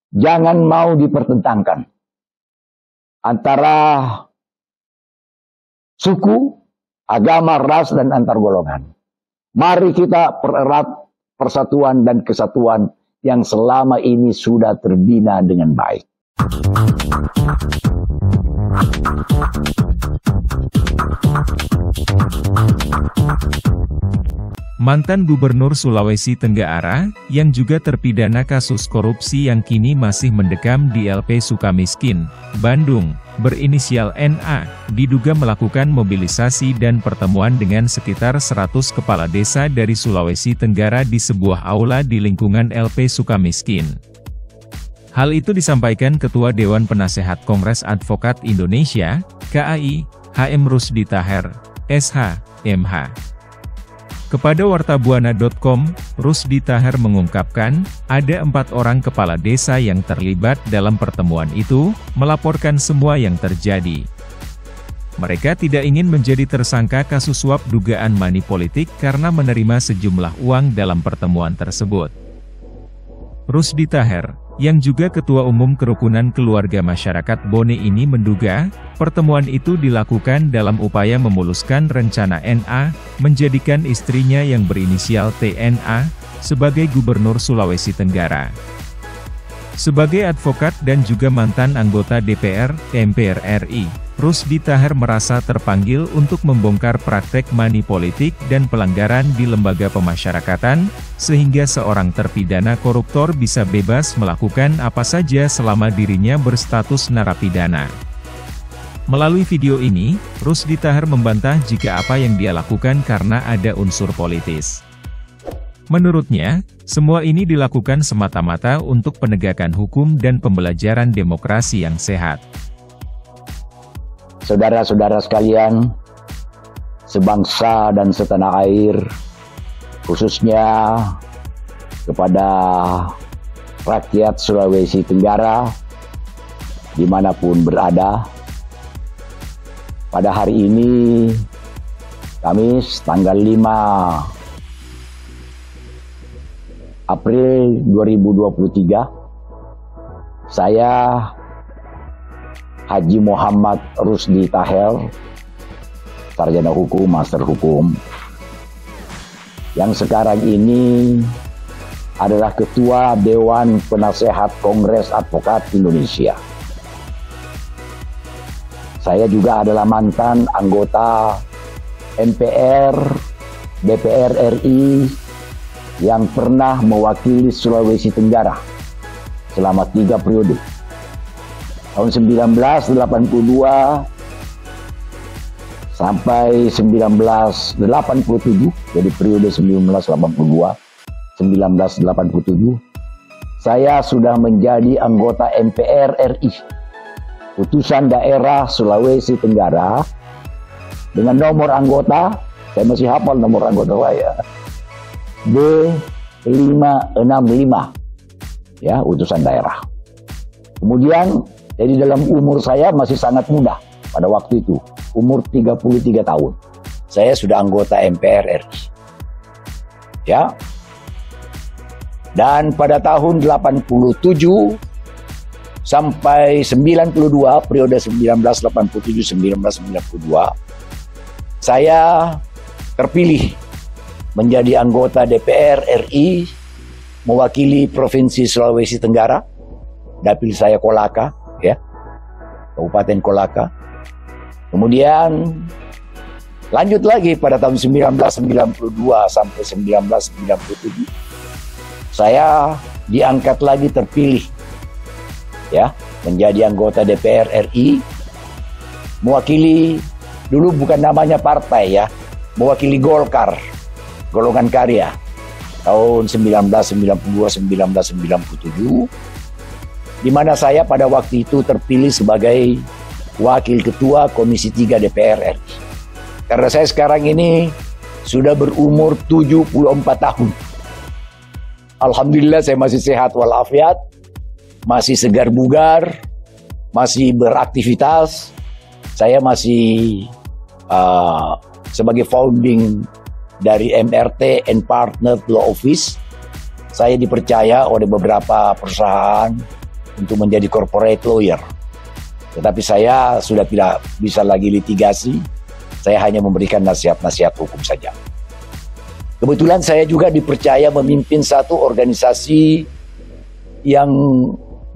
Jangan mau dipertentangkan antara suku, agama, ras, dan antar golongan. Mari kita pererat persatuan dan kesatuan yang selama ini sudah terbina dengan baik. Mantan Gubernur Sulawesi Tenggara, yang juga terpidana kasus korupsi yang kini masih mendekam di LP Sukamiskin, Bandung, berinisial NA, diduga melakukan mobilisasi dan pertemuan dengan sekitar 100 kepala desa dari Sulawesi Tenggara di sebuah aula di lingkungan LP Sukamiskin. Hal itu disampaikan Ketua Dewan Penasehat Kongres Advokat Indonesia, KAI, HM Rusdi Taher, SH, MH. Kepada wartabuana.com, Rusdi Taher mengungkapkan, ada 4 orang kepala desa yang terlibat dalam pertemuan itu, melaporkan semua yang terjadi. Mereka tidak ingin menjadi tersangka kasus suap dugaan money politik karena menerima sejumlah uang dalam pertemuan tersebut. Rusdi Taher, yang juga Ketua Umum Kerukunan Keluarga Masyarakat Bone ini menduga, pertemuan itu dilakukan dalam upaya memuluskan rencana NA, menjadikan istrinya yang berinisial TNA, sebagai Gubernur Sulawesi Tenggara. Sebagai advokat dan juga mantan anggota DPR, MPR RI, Rusdi Taher merasa terpanggil untuk membongkar praktek money politik dan pelanggaran di lembaga pemasyarakatan, sehingga seorang terpidana koruptor bisa bebas melakukan apa saja selama dirinya berstatus narapidana. Melalui video ini, Rusdi Taher membantah jika apa yang dia lakukan karena ada unsur politis. Menurutnya, semua ini dilakukan semata-mata untuk penegakan hukum dan pembelajaran demokrasi yang sehat. Saudara-saudara sekalian, sebangsa dan setanah air, khususnya kepada rakyat Sulawesi Tenggara, dimanapun berada, pada hari ini, Kamis tanggal 5 April 2023, saya Haji Muhammad Rusdi Taher, sarjana hukum, master hukum, yang sekarang ini adalah Ketua Dewan Penasehat Kongres Advokat Indonesia. Saya juga adalah mantan anggota MPR, DPR RI, yang pernah mewakili Sulawesi Tenggara selama 3 periode. Tahun 1982 sampai 1987, jadi periode 1982-1987, saya sudah menjadi anggota MPR RI, Utusan Daerah Sulawesi Tenggara, dengan nomor anggota, saya masih hafal nomor anggota saya, B565, ya, utusan daerah. Kemudian, jadi dalam umur saya masih sangat muda pada waktu itu, umur 33 tahun. Saya sudah anggota MPR RI. Ya. Dan pada tahun 87 sampai 92, periode 1987-1992, saya terpilih menjadi anggota DPR RI, mewakili Provinsi Sulawesi Tenggara, dapil saya Kolaka, ya, Kabupaten Kolaka. Kemudian lanjut lagi pada tahun 1992 sampai 1997, saya diangkat lagi terpilih, ya, menjadi anggota DPR RI, mewakili, dulu bukan namanya partai, ya, mewakili Golkar, golongan karya, tahun 1992-1997, di mana saya pada waktu itu terpilih sebagai Wakil Ketua Komisi 3 DPR RI. Karena saya sekarang ini sudah berumur 74 tahun. Alhamdulillah saya masih sehat walafiat, masih segar bugar, masih beraktivitas. Saya masih sebagai founding dari MRT and Partner Law Office. Saya dipercaya oleh beberapa perusahaan untuk menjadi corporate lawyer. Tetapi saya sudah tidak bisa lagi litigasi, saya hanya memberikan nasihat-nasihat hukum saja. Kebetulan saya juga dipercaya memimpin satu organisasi yang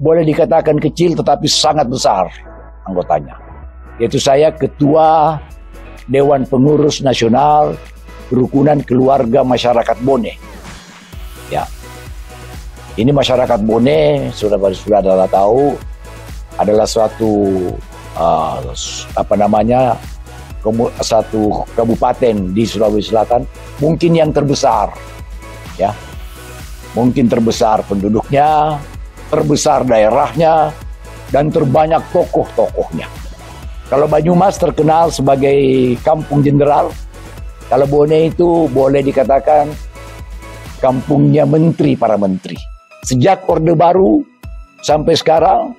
boleh dikatakan kecil tetapi sangat besar anggotanya. Yaitu saya Ketua Dewan Pengurus Nasional Kerukunan Keluarga Masyarakat Bone. Ya. Ini masyarakat Bone, sudah tahu, adalah suatu satu kabupaten di Sulawesi Selatan, mungkin yang terbesar, ya, mungkin terbesar penduduknya, terbesar daerahnya, dan terbanyak tokoh-tokohnya. Kalau Banyumas terkenal sebagai kampung jenderal, kalau Bone itu boleh dikatakan kampungnya menteri, para menteri. Sejak Orde Baru sampai sekarang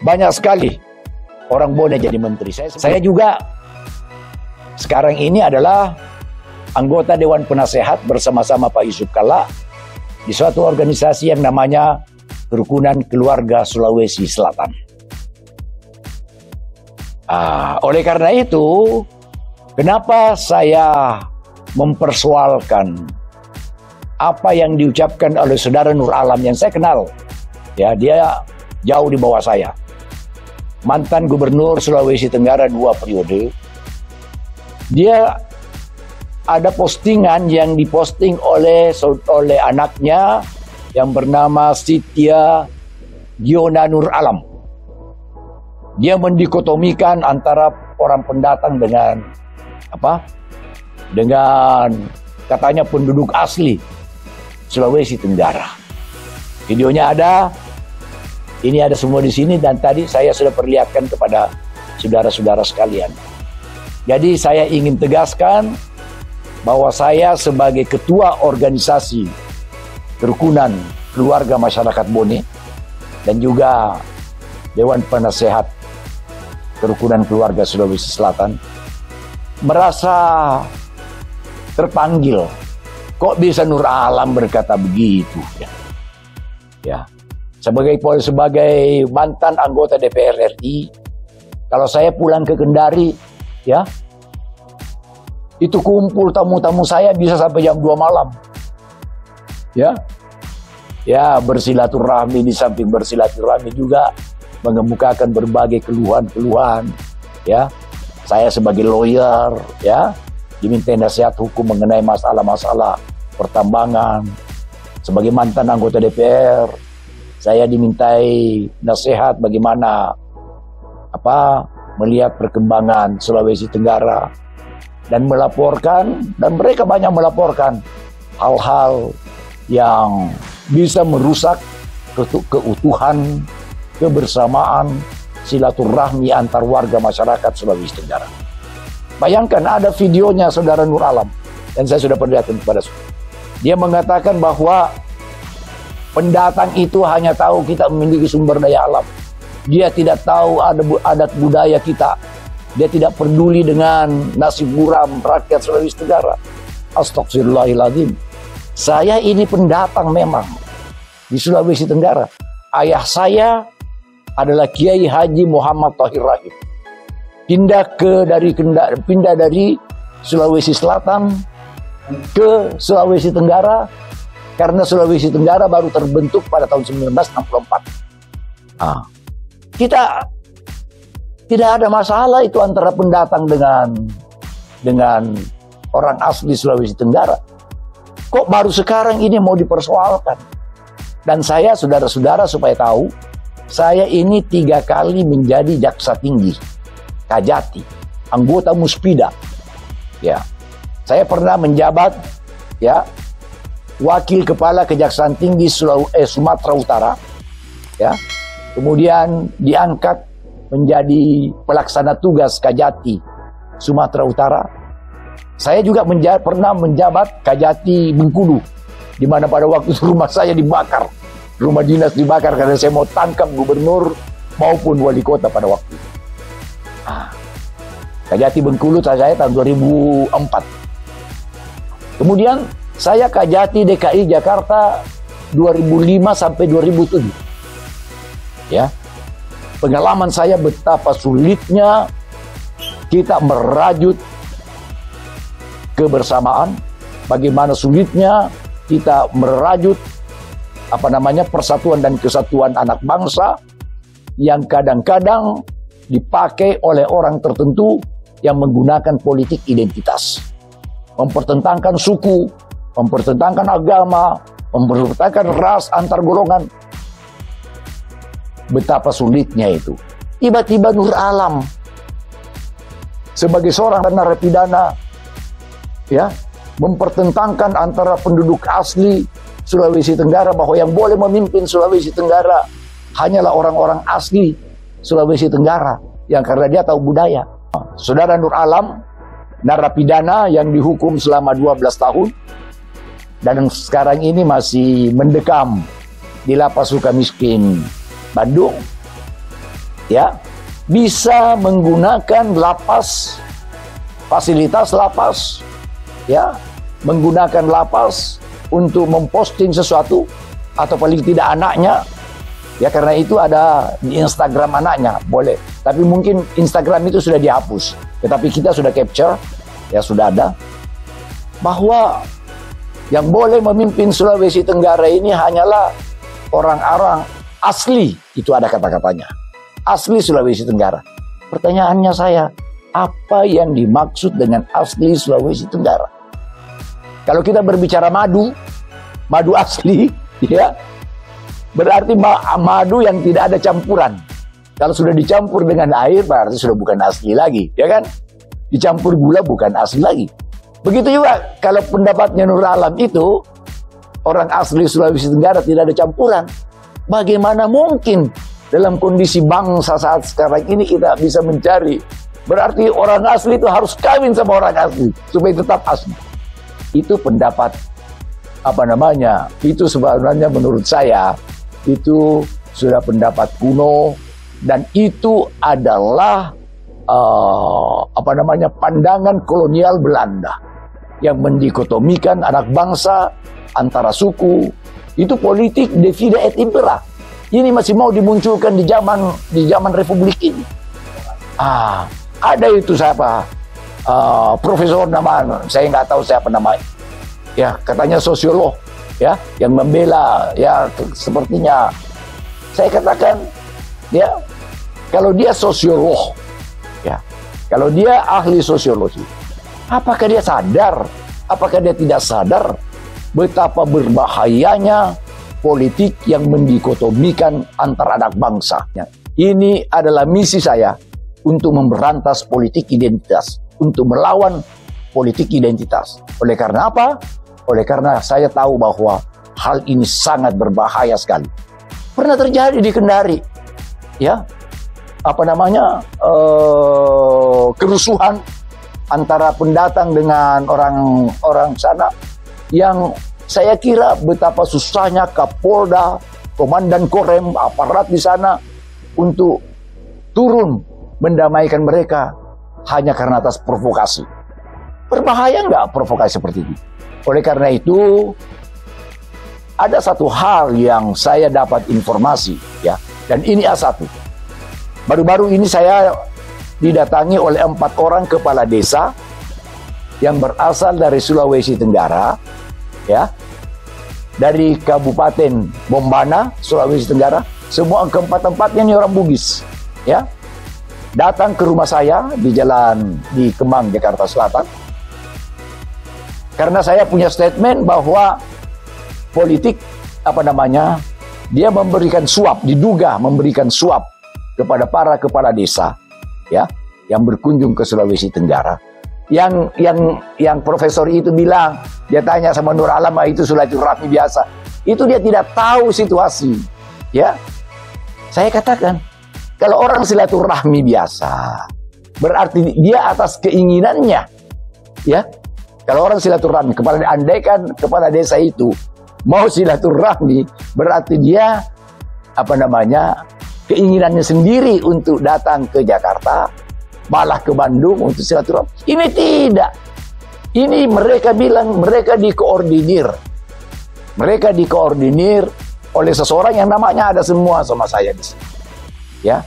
banyak sekali orang Bone jadi menteri. Saya juga sekarang ini adalah anggota Dewan Penasehat bersama-sama Pak Yusuf Kalla di suatu organisasi yang namanya Kerukunan Keluarga Sulawesi Selatan. Oleh karena itu, kenapa saya mempersoalkan apa yang diucapkan oleh saudara Nur Alam yang saya kenal? Ya, dia jauh di bawah saya. Mantan Gubernur Sulawesi Tenggara 2 periode. Dia ada postingan yang diposting oleh anaknya yang bernama Sitya Giona Nur Alam. Dia mendikotomikan antara orang pendatang dengan dengan katanya penduduk asli Sulawesi Tenggara. Videonya ada, ini ada semua di sini, dan tadi saya sudah perlihatkan kepada saudara-saudara sekalian. Jadi saya ingin tegaskan bahwa saya sebagai ketua organisasi Kerukunan Keluarga Masyarakat Bone dan juga Dewan Penasehat Kerukunan Keluarga Sulawesi Selatan merasa terpanggil. Kok bisa Nur Alam berkata begitu? Ya. Sebagai mantan anggota DPR RI, kalau saya pulang ke Kendari, ya, itu kumpul tamu-tamu saya bisa sampai jam 2 malam. Ya, bersilaturahmi, di samping bersilaturahmi juga mengemukakan berbagai keluhan-keluhan. Ya, saya sebagai lawyer, ya, diminta nasihat hukum mengenai masalah-masalah pertambangan. Sebagai mantan anggota DPR, saya dimintai nasihat bagaimana melihat perkembangan Sulawesi Tenggara dan melaporkan, dan mereka banyak melaporkan hal-hal yang bisa merusak keutuhan, kebersamaan, silaturahmi antar warga masyarakat Sulawesi Tenggara. Bayangkan ada videonya saudara Nur Alam, dan saya sudah perlihatkan kepada saudara. Dia mengatakan bahwa pendatang itu hanya tahu kita memiliki sumber daya alam. Dia tidak tahu adat budaya kita. Dia tidak peduli dengan nasib buram rakyat Sulawesi Tenggara. Astagfirullahaladzim. Saya ini pendatang memang di Sulawesi Tenggara. Ayah saya adalah Kiai Haji Muhammad Tahir Rahim. Pindah dari Sulawesi Selatan ke Sulawesi Tenggara karena Sulawesi Tenggara baru terbentuk pada tahun 1964. Kita tidak ada masalah itu antara pendatang dengan orang asli Sulawesi Tenggara. Kok baru sekarang ini mau dipersoalkan? Dan saya, saudara-saudara, supaya tahu, saya ini 3 kali menjadi jaksa tinggi, Kajati, anggota Muspida. Ya, saya pernah menjabat, ya, wakil kepala Kejaksaan Tinggi Sumatera Utara. Ya. Kemudian diangkat menjadi pelaksana tugas Kajati Sumatera Utara. Saya juga pernah menjabat Kajati Bengkulu, di mana pada waktu itu rumah saya dibakar, rumah dinas dibakar karena saya mau tangkap gubernur maupun wali kota pada waktu itu. Kajati Bengkulu saya tahun 2004. Kemudian saya Kajati DKI Jakarta 2005 sampai 2007. Ya, pengalaman saya betapa sulitnya kita merajut kebersamaan, bagaimana sulitnya kita merajut persatuan dan kesatuan anak bangsa yang kadang-kadang dipakai oleh orang tertentu yang menggunakan politik identitas, mempertentangkan suku, mempertentangkan agama, mempertentangkan ras antar golongan. Betapa sulitnya itu. Tiba-tiba Nur Alam sebagai seorang narapidana, ya, mempertentangkan antara penduduk asli Sulawesi Tenggara bahwa yang boleh memimpin Sulawesi Tenggara hanyalah orang-orang asli Sulawesi Tenggara yang karena dia tahu budaya. Saudara Nur Alam, narapidana yang dihukum selama 12 tahun dan sekarang ini masih mendekam di Lapas Sukamiskin Bandung, ya, bisa menggunakan lapas, fasilitas lapas, ya, menggunakan lapas untuk memposting sesuatu atau paling tidak anaknya, ya, karena itu ada di Instagram anaknya, boleh. Tapi mungkin Instagram itu sudah dihapus, tetapi kita sudah capture, ya, sudah ada, bahwa yang boleh memimpin Sulawesi Tenggara ini hanyalah orang-orang asli, itu ada kata-katanya, asli Sulawesi Tenggara. Pertanyaannya saya, apa yang dimaksud dengan asli Sulawesi Tenggara? Kalau kita berbicara madu asli, ya, berarti madu yang tidak ada campuran. Kalau sudah dicampur dengan air, berarti sudah bukan asli lagi, ya kan? Dicampur gula bukan asli lagi. Begitu juga kalau pendapatnya Nur Alam itu, orang asli Sulawesi Tenggara tidak ada campuran. Bagaimana mungkin dalam kondisi bangsa saat sekarang ini kita bisa mencari? Berarti orang asli itu harus kawin sama orang asli supaya tetap asli. Itu pendapat itu sebenarnya menurut saya itu sudah pendapat kuno dan itu adalah pandangan kolonial Belanda yang mendikotomikan anak bangsa antara suku. Itu politik divide et impera. Ini masih mau dimunculkan di zaman Republik ini. Ada itu siapa? Profesor saya nggak tahu siapa namanya. Ya, katanya sosiolog, ya, yang membela, ya, sepertinya. Saya katakan, ya, kalau dia sosiolog, ya, kalau dia ahli sosiologi, apakah dia sadar? Apakah dia tidak sadar betapa berbahayanya politik yang mendikotomikan antara anak bangsa? Ini adalah misi saya untuk memberantas politik identitas, untuk melawan politik identitas. Oleh karena apa? Oleh karena saya tahu bahwa hal ini sangat berbahaya sekali. Pernah terjadi di Kendari, ya, kerusuhan antara pendatang dengan orang sana, yang saya kira betapa susahnya Kapolda, Komandan Korem, aparat di sana untuk turun mendamaikan mereka hanya karena atas provokasi. Berbahaya nggak provokasi seperti ini? Oleh karena itu, ada satu hal yang saya dapat informasi, ya, dan ini A1. Baru-baru ini saya didatangi oleh 4 orang kepala desa yang berasal dari Sulawesi Tenggara, ya, dari Kabupaten Bombana, Sulawesi Tenggara. Semua keempat-empatnya ini orang Bugis, ya, datang ke rumah saya di Kemang, Jakarta Selatan. Karena saya punya statement bahwa politik dia memberikan suap, diduga memberikan suap kepada para kepala desa, ya, yang berkunjung ke Sulawesi Tenggara. Yang profesor itu bilang, dia tanya sama Nur Alam, itu silaturahmi biasa. Itu dia tidak tahu situasi, ya. Saya katakan, kalau orang silaturahmi biasa, berarti dia atas keinginannya, ya. Kalau orang silaturahmi, andaikan kepala desa itu mau silaturahmi, berarti dia keinginannya sendiri untuk datang ke Jakarta, malah ke Bandung untuk silaturahmi. Ini tidak. Ini mereka bilang mereka dikoordinir. Mereka dikoordinir oleh seseorang yang namanya ada semua sama saya di sini. Ya,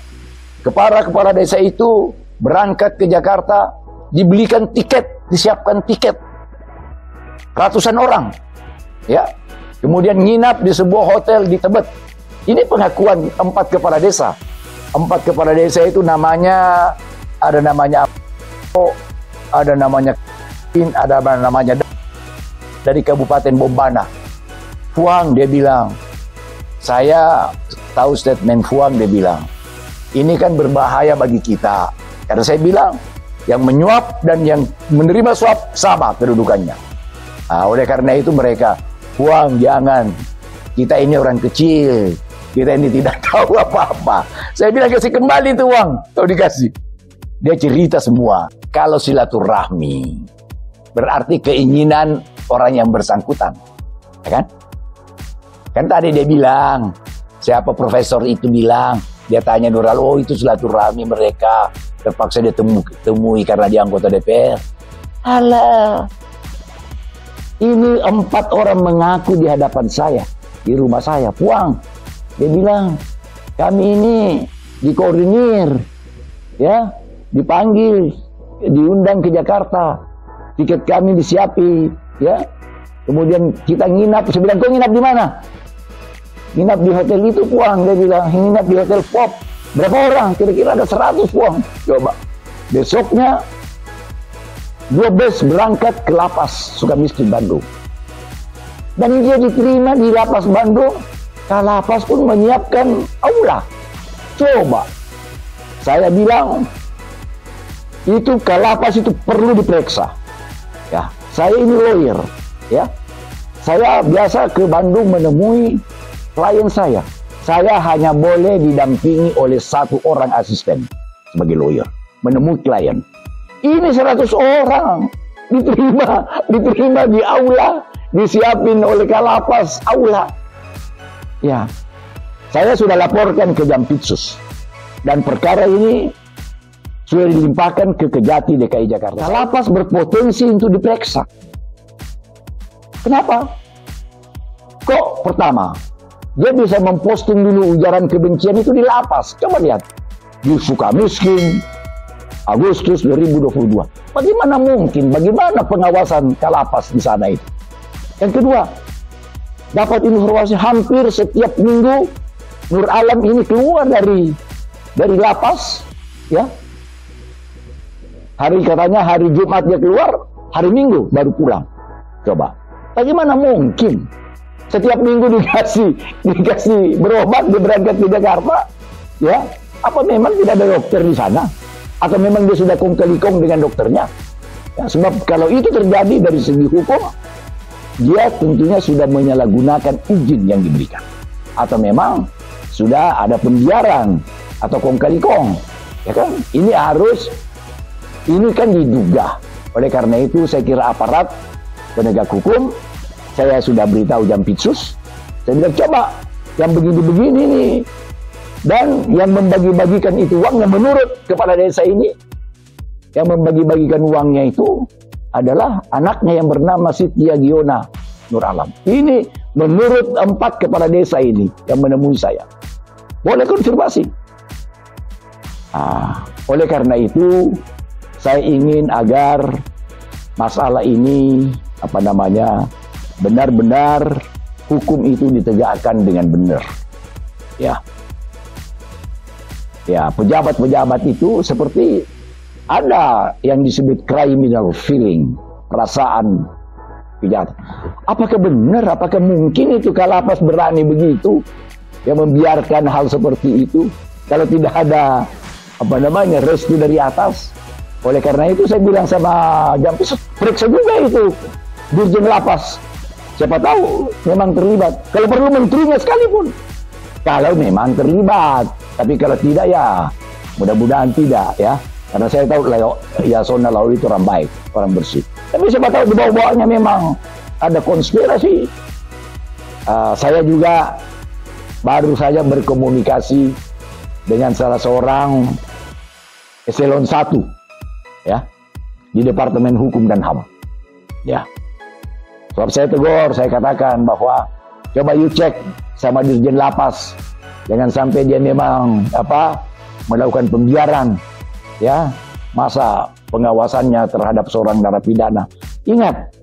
kepala desa itu berangkat ke Jakarta, dibelikan tiket, disiapkan tiket ratusan orang, ya. Kemudian nginap di sebuah hotel di Tebet. Ini pengakuan 4 kepala desa. 4 kepala desa itu namanya, ada namanya, ada namanya, dari Kabupaten Bombana. Fuang, dia bilang, saya tahu statement Fuang, dia bilang, ini kan berbahaya bagi kita. Karena saya bilang, yang menyuap dan yang menerima suap sama kedudukannya. Nah, oleh karena itu mereka, Fuang, jangan, kita ini orang kecil, kita ini tidak tahu apa-apa. Saya bilang, kasih kembali tuh uang, kalau dikasih. Dia cerita semua. Kalau silaturahmi berarti keinginan orang yang bersangkutan, ya kan? Kan tadi dia bilang, siapa profesor itu bilang, dia tanya Nurul, oh itu silaturahmi mereka, terpaksa dia temui karena dia anggota DPR. Alah, ini 4 orang mengaku di hadapan saya, di rumah saya, Puang. Dia bilang, kami ini dikoordinir, ya, dipanggil, diundang ke Jakarta, tiket kami disiapi, ya. Kemudian kita nginap, saya bilang, kau nginap di mana? Nginap di hotel itu, Puang. Dia bilang, nginap di hotel Pop. Berapa orang? Kira-kira ada 100, Puang. Coba. Besoknya, 2 bus berangkat ke lapas Sukamiskin, Bandung. Dan dia diterima di lapas Bandung. Lapas pun menyiapkan aula. Coba. Saya bilang, itu Kalapas itu perlu diperiksa. Ya, saya ini lawyer, ya. Saya biasa ke Bandung menemui klien saya. Saya hanya boleh didampingi oleh 1 orang asisten sebagai lawyer menemui klien. Ini 100 orang diterima di aula, disiapin oleh Kalapas aula. Ya, saya sudah laporkan ke Jampitsus dan perkara ini sudah dilimpahkan ke Kejati DKI Jakarta. Kalapas berpotensi untuk diperiksa. Kenapa? Kok pertama, dia bisa memposting dulu ujaran kebencian itu di lapas. Coba lihat, di Sukamiskin, Agustus 2022. Bagaimana mungkin? Bagaimana pengawasan Kalapas di sana itu? Yang kedua, dapat informasi hampir setiap minggu Nur Alam ini keluar dari lapas, ya. Katanya hari Jumat dia keluar, hari Minggu baru pulang. Coba, bagaimana mungkin? Setiap minggu dikasih berobat, dia berangkat ke Jakarta, ya. Apa memang tidak ada dokter di sana? Atau memang dia sudah kong-kali-kong dengan dokternya? Ya, sebab kalau itu terjadi dari segi hukum, dia tentunya sudah menyalahgunakan izin yang diberikan. Atau memang sudah ada pembiaran atau kong-kali-kong. Ya kan? Ini kan diduga. Oleh karena itu saya kira aparat penegak hukum, saya sudah beritahu Jampitsus. Saya bilang, coba yang begini-begini nih. Dan yang membagi-bagikan itu uangnya menurut kepala desa ini, yang membagi-bagikan uangnya itu adalah anaknya yang bernama Siti Giona Nur Alam. Ini menurut 4 kepala desa ini yang menemui saya. Boleh konfirmasi. Oleh karena itu, saya ingin agar masalah ini, benar-benar hukum itu ditegakkan dengan benar. Ya. Ya, pejabat-pejabat itu seperti ada yang disebut criminal feeling, perasaan kejahatan. Apakah benar, apakah mungkin itu Kalapas berani begitu, yang membiarkan hal seperti itu, kalau tidak ada restu dari atas? Oleh karena itu saya bilang sama Jampitsus, periksa juga itu Dirjen Lapas. Siapa tahu memang terlibat. Kalau perlu menterinya sekalipun. Kalau memang terlibat. Tapi kalau tidak ya mudah-mudahan tidak ya. Karena saya tahu Yasona Lauli itu orang baik, orang bersih. Tapi siapa tahu di bawah-bawahnya memang ada konspirasi. Saya juga baru saja berkomunikasi dengan salah seorang eselon 1 ya di Departemen Hukum dan HAM. Ya. Sebab saya tegur, saya katakan bahwa coba you cek sama Dirjen Lapas Jangan sampai dia memang melakukan pembiaran, ya, masa pengawasannya terhadap seorang narapidana. Ingat,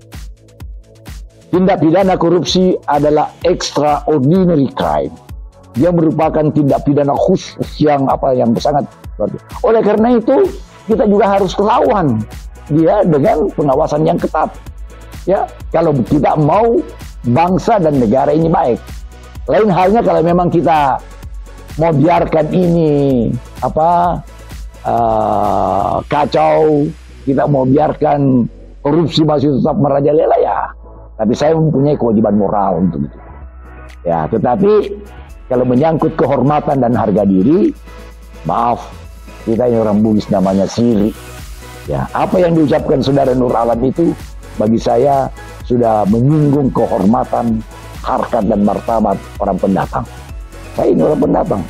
tindak pidana korupsi adalah extraordinary crime. Dia merupakan tindak pidana khusus yang sangat berarti. Oleh karena itu, kita juga harus lawan dia dengan pengawasan yang ketat. Ya, kalau kita mau bangsa dan negara ini baik. Lain halnya kalau memang kita mau biarkan ini kacau, kita mau biarkan korupsi masih tetap merajalela, ya. Tapi saya mempunyai kewajiban moral untuk itu. Ya, tetapi kalau menyangkut kehormatan dan harga diri, maaf, kita ini orang Bugis namanya siri. Ya, apa yang diucapkan saudara Nur Alam itu bagi saya sudah menyinggung kehormatan, harkat dan martabat orang pendatang. Saya ini orang pendatang.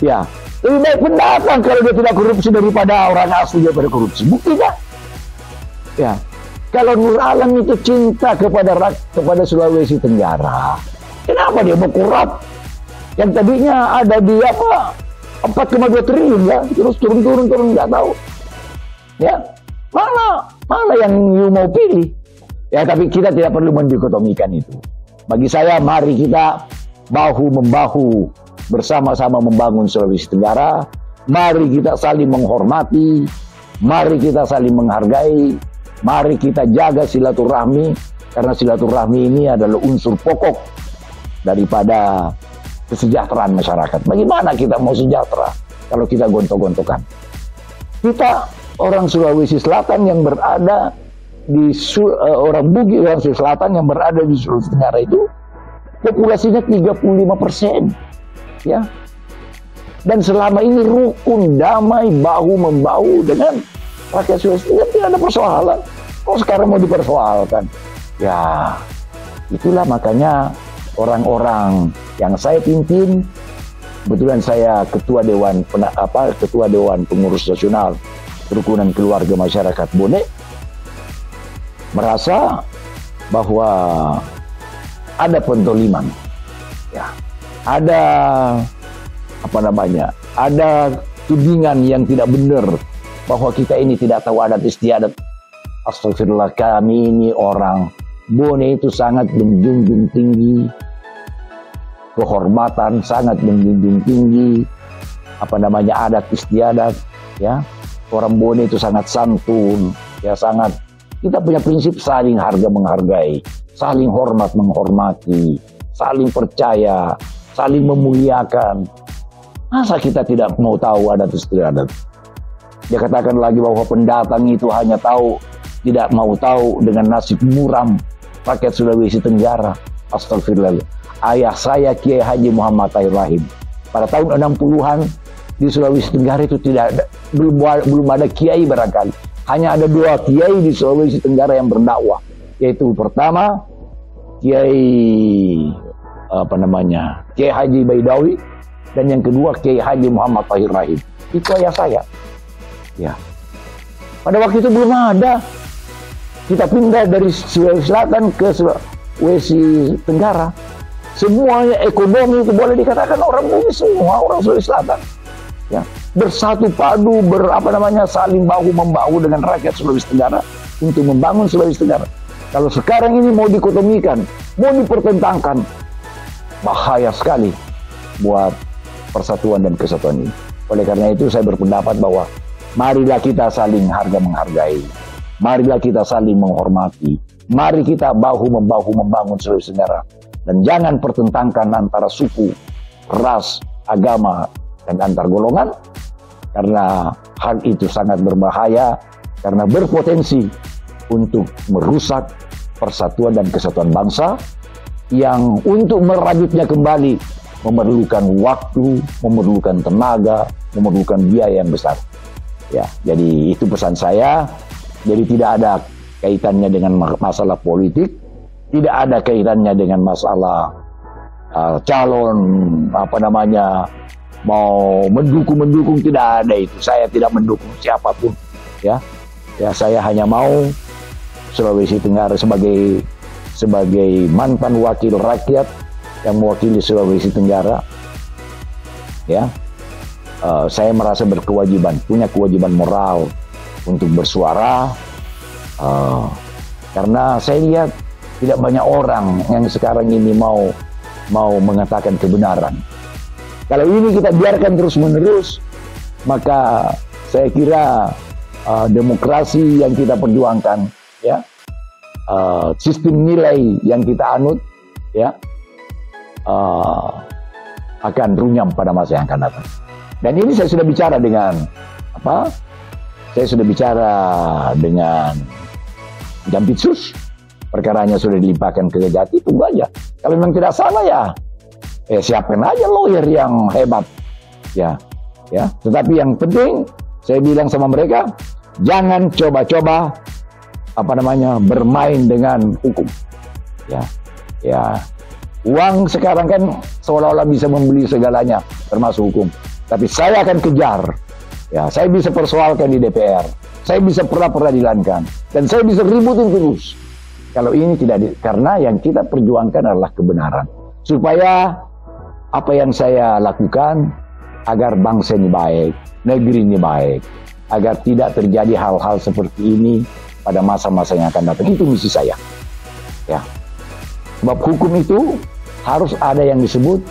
Ya, lebih baik pendatang kalau dia tidak korupsi daripada orang asli daripada korupsi. Buktinya, ya, kalau Nur Alam itu cinta kepada Sulawesi Tenggara, kenapa dia mau korup? Yang tadinya ada di 4,2 triliun, ya, terus turun nggak tahu. Ya, mana yang you mau pilih? Ya, tapi kita tidak perlu mendikotomikan itu. Bagi saya, mari kita bahu-membahu bersama-sama membangun Sulawesi Tenggara. Mari kita saling menghormati, mari kita saling menghargai, mari kita jaga silaturahmi, karena silaturahmi ini adalah unsur pokok daripada kesejahteraan masyarakat. Bagaimana kita mau sejahtera kalau kita gontok-gontokan? Kita orang Sulawesi Selatan yang berada di orang Bugis, orang Sulawesi Selatan yang berada di Sulawesi Tenggara itu populasinya 35%, ya. Dan selama ini rukun, damai, bahu-membahu dengan rakyat Sulawesi Tenggara, tidak ada persoalan. Kok sekarang mau dipersoalkan? Ya, itulah makanya orang-orang yang saya pimpin, kebetulan saya ketua Dewan Pengurus Nasional Kerukunan Keluarga Masyarakat Bone, merasa bahwa ada pentoliman, ya, ada ada tudingan yang tidak benar bahwa kita ini tidak tahu adat istiadat. Astagfirullah, kami ini orang Bone itu sangat menjunjung tinggi kehormatan, sangat menjunjung tinggi adat istiadat, ya. Orang Bone itu sangat santun, ya, sangat. Kita punya prinsip saling harga menghargai, saling hormat menghormati, saling percaya, saling memuliakan. Masa kita tidak mau tahu adat istiadat? Dia katakan lagi bahwa pendatang itu hanya tidak mau tahu dengan nasib muram rakyat Sulawesi Tenggara. Astagfirullah. Ayah saya Kiai Haji Muhammad Tahir Rahim pada tahun 60-an di Sulawesi Tenggara itu belum ada kiai barangkali. Hanya ada 2 kiai di Sulawesi Tenggara yang berdakwah, yaitu pertama Kiai Kiai Haji Baidawi, dan yang kedua Kiai Haji Muhammad Tahir Rahim. Itu ayah saya. Ya. Pada waktu itu belum ada. Kita pindah dari Sulawesi Selatan ke Sulawesi Tenggara. Semuanya ekonomi itu boleh dikatakan orang Bugis semua, orang Sulawesi Selatan. Ya, bersatu padu, saling bahu-membahu dengan rakyat Sulawesi Tenggara untuk membangun Sulawesi Tenggara. Kalau sekarang ini mau dikotomikan, mau dipertentangkan, bahaya sekali buat persatuan dan kesatuan ini. Oleh karena itu saya berpendapat bahwa marilah kita saling harga menghargai, marilah kita saling menghormati, mari kita bahu-membahu membangun Sulawesi Tenggara. Dan jangan pertentangkan antara suku, ras, agama, dan antar golongan, karena hal itu sangat berbahaya, karena berpotensi untuk merusak persatuan dan kesatuan bangsa, yang untuk merajutnya kembali memerlukan waktu, memerlukan tenaga, memerlukan biaya yang besar. Ya, jadi itu pesan saya. Jadi tidak ada kaitannya dengan masalah politik, tidak ada kaitannya dengan masalah calon mau mendukung, tidak ada itu. Saya tidak mendukung siapapun, ya. Ya, saya hanya mau Sulawesi Tenggara sebagai mantan wakil rakyat yang mewakili Sulawesi Tenggara, ya, saya merasa berkewajiban, punya kewajiban moral untuk bersuara, karena saya lihat tidak banyak orang yang sekarang ini mau mengatakan kebenaran. Kalau ini kita biarkan terus-menerus, maka saya kira demokrasi yang kita perjuangkan, ya, sistem nilai yang kita anut, ya, akan runyam pada masa yang akan datang. Dan ini saya sudah bicara dengan Saya sudah bicara dengan Jampitsus, perkaranya sudah dilimpahkan ke Kejati, tunggu aja. Kalau memang tidak salah ya, siapkan aja lawyer yang hebat, ya. Tetapi yang penting saya bilang sama mereka, jangan coba-coba bermain dengan hukum, ya. Uang sekarang kan seolah-olah bisa membeli segalanya, termasuk hukum. Tapi saya akan kejar, ya. Saya bisa persoalkan di DPR, saya bisa peradilankan, dan saya bisa ributin terus. Kalau ini karena yang kita perjuangkan adalah kebenaran, supaya apa yang saya lakukan agar bangsa ini baik, negeri ini baik, agar tidak terjadi hal-hal seperti ini pada masa-masa yang akan datang. Itu misi saya, ya. Sebab hukum itu harus ada yang disebut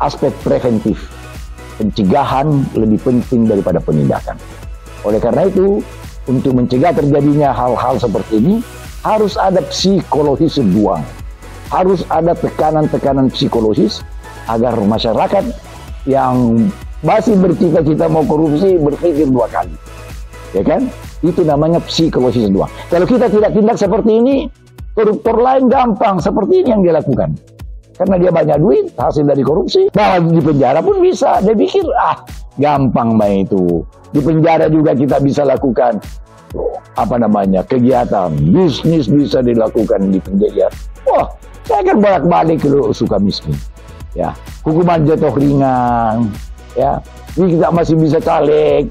aspek preventif. Pencegahan lebih penting daripada penindakan. Oleh karena itu, untuk mencegah terjadinya hal-hal seperti ini, harus ada psikologis berjuang. Harus ada tekanan-tekanan psikologis agar masyarakat yang masih bercita-cita mau korupsi berpikir dua kali. Ya kan? Itu namanya psikologis berjuang. Kalau kita tidak tindak seperti ini, koruptor lain gampang seperti ini yang dia lakukan. Karena dia banyak duit, hasil dari korupsi. Nah, di penjara pun bisa. Dia pikir, gampang main itu. Di penjara juga kita bisa lakukan, kegiatan. Bisnis bisa dilakukan di penjara. Wah, saya akan bolak-balik ke Sukamiskin. Ya, hukuman jatuh ringan. Ya, ini kita masih bisa caleg.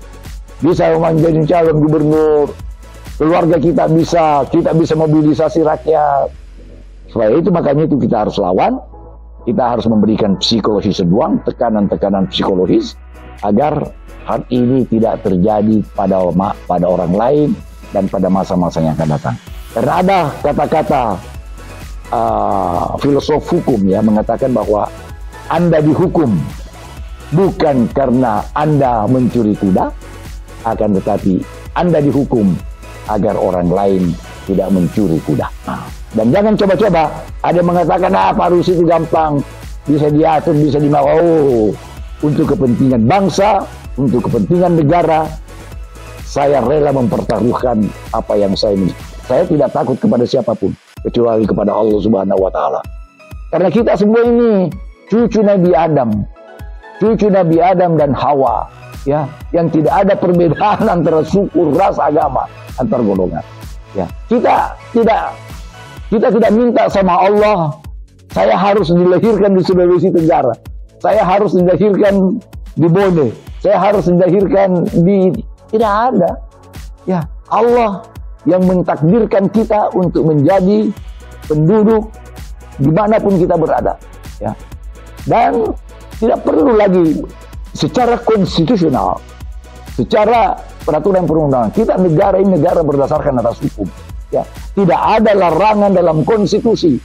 Bisa menjadi calon gubernur. Keluarga kita bisa mobilisasi rakyat. Supaya itu, makanya itu kita harus lawan. Kita harus memberikan psikologis berjuang, tekanan-tekanan psikologis, agar hal ini tidak terjadi pada orang lain dan pada masa-masa yang akan datang. Karena ada kata-kata filosof hukum ya mengatakan bahwa Anda dihukum bukan karena Anda mencuri kuda, akan tetapi Anda dihukum agar orang lain tidak mencuri kuda. Dan jangan coba-coba ada mengatakan Pak Rusi itu gampang, bisa diatur, bisa dimau. Untuk kepentingan bangsa, untuk kepentingan negara, saya rela mempertaruhkan apa yang saya miliki. Saya tidak takut kepada siapapun kecuali kepada Allah Subhanahu wa taala. Karena kita semua ini cucu Nabi Adam dan Hawa, ya, yang tidak ada perbedaan antara suku, ras, agama, antar golongan. Ya, kita tidak minta sama Allah, saya harus dilahirkan di Sulawesi Tenggara, saya harus dilahirkan di Bone, saya harus dilahirkan di... Tidak ada. Ya, Allah yang mentakdirkan kita untuk menjadi penduduk dimanapun kita berada. Ya. Dan tidak perlu lagi secara konstitusional, secara peraturan perundangan, kita negara ini negara berdasarkan atas hukum. Ya, tidak ada larangan dalam konstitusi,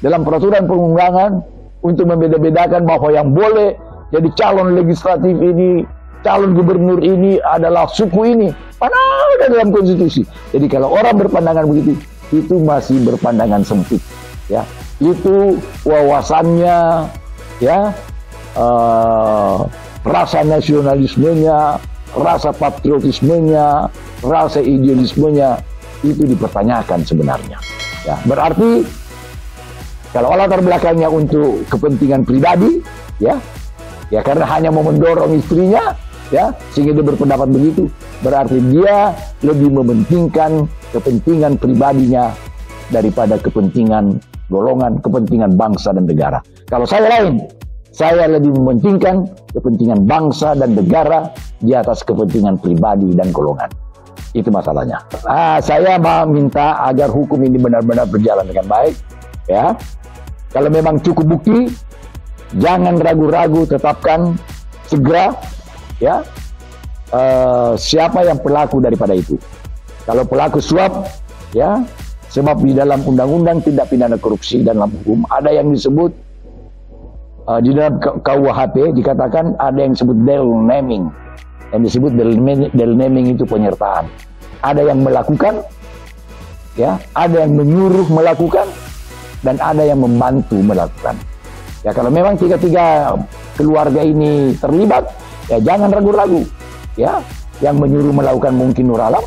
dalam peraturan perundangan untuk membeda-bedakan bahwa yang boleh jadi calon legislatif ini, calon gubernur ini adalah suku ini. Mana ada dalam konstitusi. Jadi kalau orang berpandangan begitu, itu masih berpandangan sempit. Ya, itu wawasannya, ya, rasa nasionalismenya, rasa patriotismenya, rasa idealismenya, itu dipertanyakan sebenarnya. Ya, berarti kalau latar belakangnya untuk kepentingan pribadi, ya karena hanya mau mendorong istrinya, ya, sehingga dia berpendapat begitu, berarti dia lebih mementingkan kepentingan pribadinya daripada kepentingan golongan, kepentingan bangsa dan negara. Kalau saya lain, saya lebih mementingkan kepentingan bangsa dan negara di atas kepentingan pribadi dan golongan. Itu masalahnya. Saya minta agar hukum ini benar-benar berjalan dengan baik. Ya, kalau memang cukup bukti Jangan ragu-ragu, tetapkan segera ya siapa yang pelaku daripada itu. Kalau pelaku suap, ya, sebab di dalam undang-undang tindak pidana korupsi dan dalam hukum ada yang disebut di dalam KUHP dikatakan ada yang disebut del naming. Yang disebut del naming itu penyertaan. Ada yang melakukan, ya, ada yang menyuruh melakukan, dan ada yang membantu melakukan. Ya, kalau memang tiga-tiga keluarga ini terlibat, ya jangan ragu-ragu. Ya, yang menyuruh melakukan mungkin Nur Alam,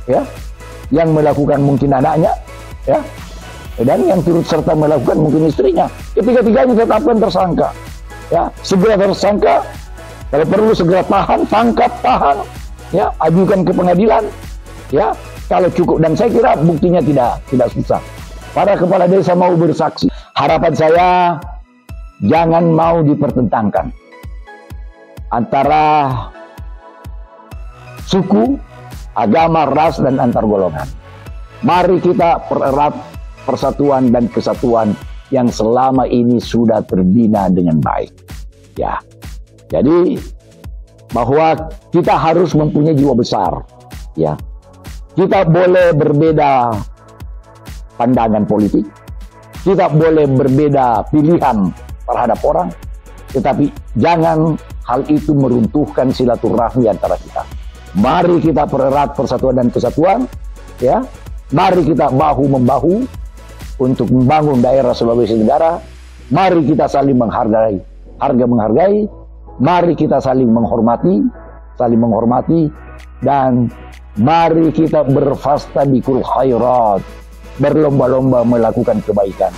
ya, yang melakukan mungkin anaknya, ya, dan yang turut serta melakukan mungkin istrinya. Ketiga-tiganya tetapkan tersangka. Ya, segera tersangka. Kalau perlu segera tahan, tangkap, tahan, ya, ajukan ke pengadilan, ya, kalau cukup. Dan saya kira buktinya tidak susah. Para kepala desa mau bersaksi. Harapan saya jangan mau dipertentangkan antara suku, agama, ras, dan antar golongan. Mari kita pererat persatuan dan kesatuan yang selama ini sudah terbina dengan baik. Ya. Jadi bahwa kita harus mempunyai jiwa besar, ya. Kita boleh berbeda pandangan politik, kita boleh berbeda pilihan terhadap orang, tetapi jangan hal itu meruntuhkan silaturahmi antara kita. Mari kita pererat persatuan dan kesatuan, ya. Mari kita bahu-membahu untuk membangun daerah Sulawesi Tenggara. Mari kita saling menghargai, harga menghargai. Mari kita saling menghormati, dan mari kita berfastabiqul khairat, berlomba-lomba melakukan kebaikan.